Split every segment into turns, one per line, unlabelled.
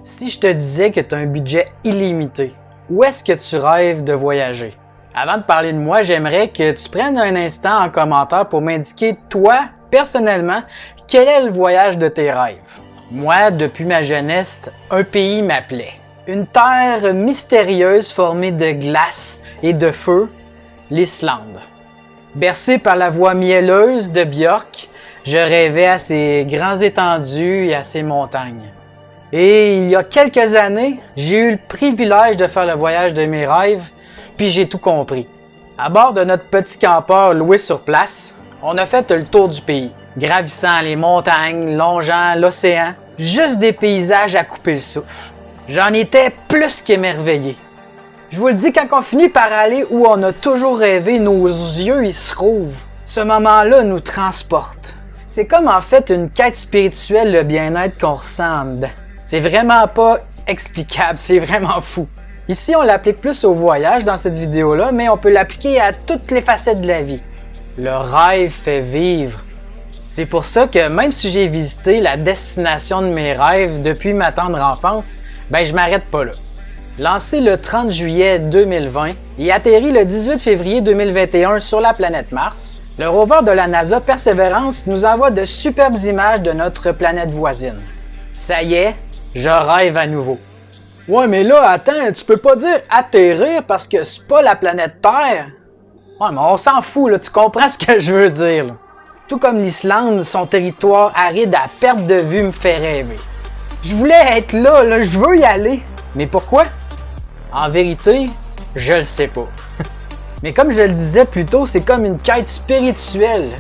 Si je te disais que tu as un budget illimité, où est-ce que tu rêves de voyager? Avant de parler de moi, j'aimerais que tu prennes un instant en commentaire pour m'indiquer, toi, personnellement, quel est le voyage de tes rêves? Moi, depuis ma jeunesse, un pays m'appelait. Une terre mystérieuse formée de glace et de feu, l'Islande. Bercé par la voix mielleuse de Björk, je rêvais à ces grands étendues et à ces montagnes. Et il y a quelques années, j'ai eu le privilège de faire le voyage de mes rêves, puis j'ai tout compris. À bord de notre petit campeur loué sur place, on a fait le tour du pays, gravissant les montagnes, longeant l'océan, juste des paysages à couper le souffle. J'en étais plus qu'émerveillé. Je vous le dis, quand on finit par aller où on a toujours rêvé, nos yeux ils se rouvrent. Ce moment-là nous transporte. C'est comme en fait une quête spirituelle, le bien-être qu'on ressent en dedans. C'est vraiment pas explicable, c'est vraiment fou. Ici, on l'applique plus au voyage dans cette vidéo-là, mais on peut l'appliquer à toutes les facettes de la vie. Le rêve fait vivre. C'est pour ça que même si j'ai visité la destination de mes rêves depuis ma tendre enfance, ben je m'arrête pas là. Lancé le 30 juillet 2020 et atterri le 18 février 2021 sur la planète Mars, le rover de la NASA Perseverance nous envoie de superbes images de notre planète voisine. Ça y est, je rêve à nouveau. Ouais, mais là, attends, tu peux pas dire atterrir parce que c'est pas la planète Terre. Ouais, mais on s'en fout, là, tu comprends ce que je veux dire, là. Tout comme l'Islande, son territoire aride à perte de vue me fait rêver. Je voulais être là, je veux y aller. Mais pourquoi? En vérité, je le sais pas. Mais comme je le disais plus tôt, c'est comme une quête spirituelle.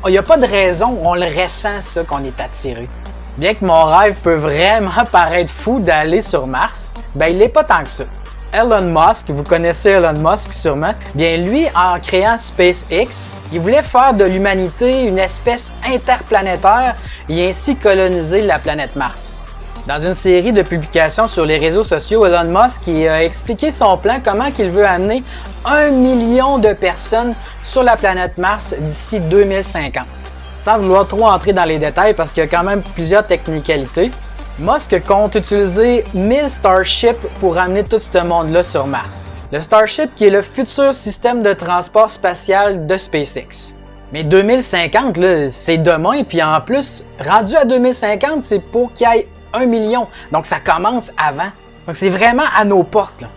Il n'y a pas de raison, on le ressent ça qu'on est attiré. Bien que mon rêve peut vraiment paraître fou d'aller sur Mars, ben il n'est pas tant que ça. Elon Musk, vous connaissez Elon Musk sûrement, bien lui, en créant SpaceX, il voulait faire de l'humanité une espèce interplanétaire et ainsi coloniser la planète Mars. Dans une série de publications sur les réseaux sociaux, Elon Musk a expliqué son plan, comment il veut amener 1 million de personnes sur la planète Mars d'ici 2050. Sans vouloir trop entrer dans les détails parce qu'il y a quand même plusieurs technicalités, Musk compte utiliser 1000 Starship pour amener tout ce monde-là sur Mars. Le Starship qui est le futur système de transport spatial de SpaceX. Mais 2050, c'est demain, puis en plus, rendu à 2050, c'est pour qu'il y ait 1 million. Donc ça commence avant. Donc c'est vraiment à nos portes, là.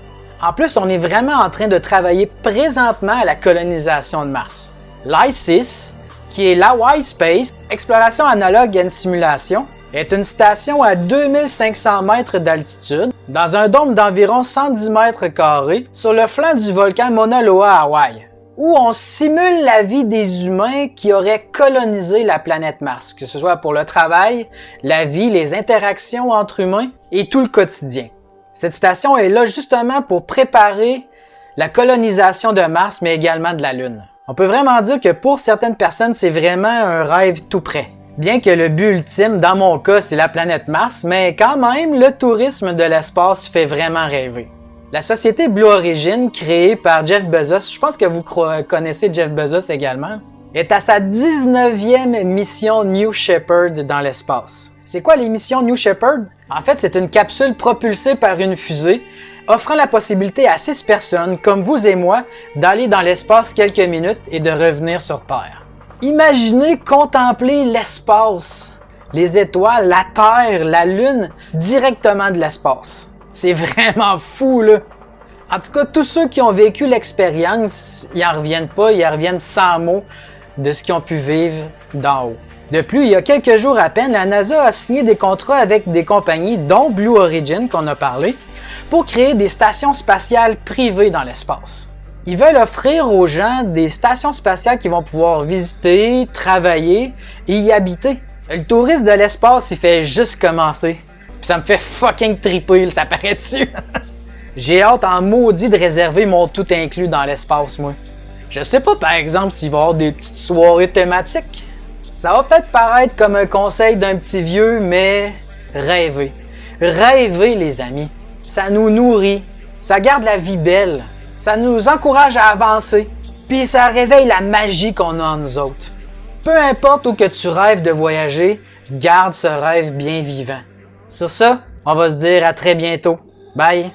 En plus, on est vraiment en train de travailler présentement à la colonisation de Mars. L'ISIS, qui est l'Hawaii Space, exploration analogue à une simulation, est une station à 2500 mètres d'altitude, dans un dôme d'environ 110 mètres carrés, sur le flanc du volcan Mauna Loa à Hawaï, où on simule la vie des humains qui auraient colonisé la planète Mars, que ce soit pour le travail, la vie, les interactions entre humains et tout le quotidien. Cette station est là justement pour préparer la colonisation de Mars, mais également de la Lune. On peut vraiment dire que pour certaines personnes, c'est vraiment un rêve tout près. Bien que le but ultime, dans mon cas, c'est la planète Mars, mais quand même, le tourisme de l'espace fait vraiment rêver. La société Blue Origin, créée par Jeff Bezos, je pense que vous connaissez Jeff Bezos également, est à sa 19e mission New Shepard dans l'espace. C'est quoi les missions New Shepard? En fait, c'est une capsule propulsée par une fusée, offrant la possibilité à 6 personnes, comme vous et moi, d'aller dans l'espace quelques minutes et de revenir sur Terre. Imaginez contempler l'espace, les étoiles, la Terre, la Lune, directement de l'espace. C'est vraiment fou, là! En tout cas, tous ceux qui ont vécu l'expérience, ils n'en reviennent pas, ils en reviennent sans mots de ce qu'ils ont pu vivre d'en haut. De plus, il y a quelques jours à peine, la NASA a signé des contrats avec des compagnies, dont Blue Origin, qu'on a parlé, pour créer des stations spatiales privées dans l'espace. Ils veulent offrir aux gens des stations spatiales qui vont pouvoir visiter, travailler et y habiter. Le tourisme de l'espace, il fait juste commencer. Puis ça me fait fucking triper, ça paraît-tu? J'ai hâte en maudit de réserver mon tout inclus dans l'espace, moi. Je sais pas, par exemple, s'il va y avoir des petites soirées thématiques. Ça va peut-être paraître comme un conseil d'un petit vieux, mais rêvez. Rêvez, les amis. Ça nous nourrit, ça garde la vie belle, ça nous encourage à avancer, puis ça réveille la magie qu'on a en nous autres. Peu importe où que tu rêves de voyager, garde ce rêve bien vivant. Sur ça, On va se dire à très bientôt. Bye!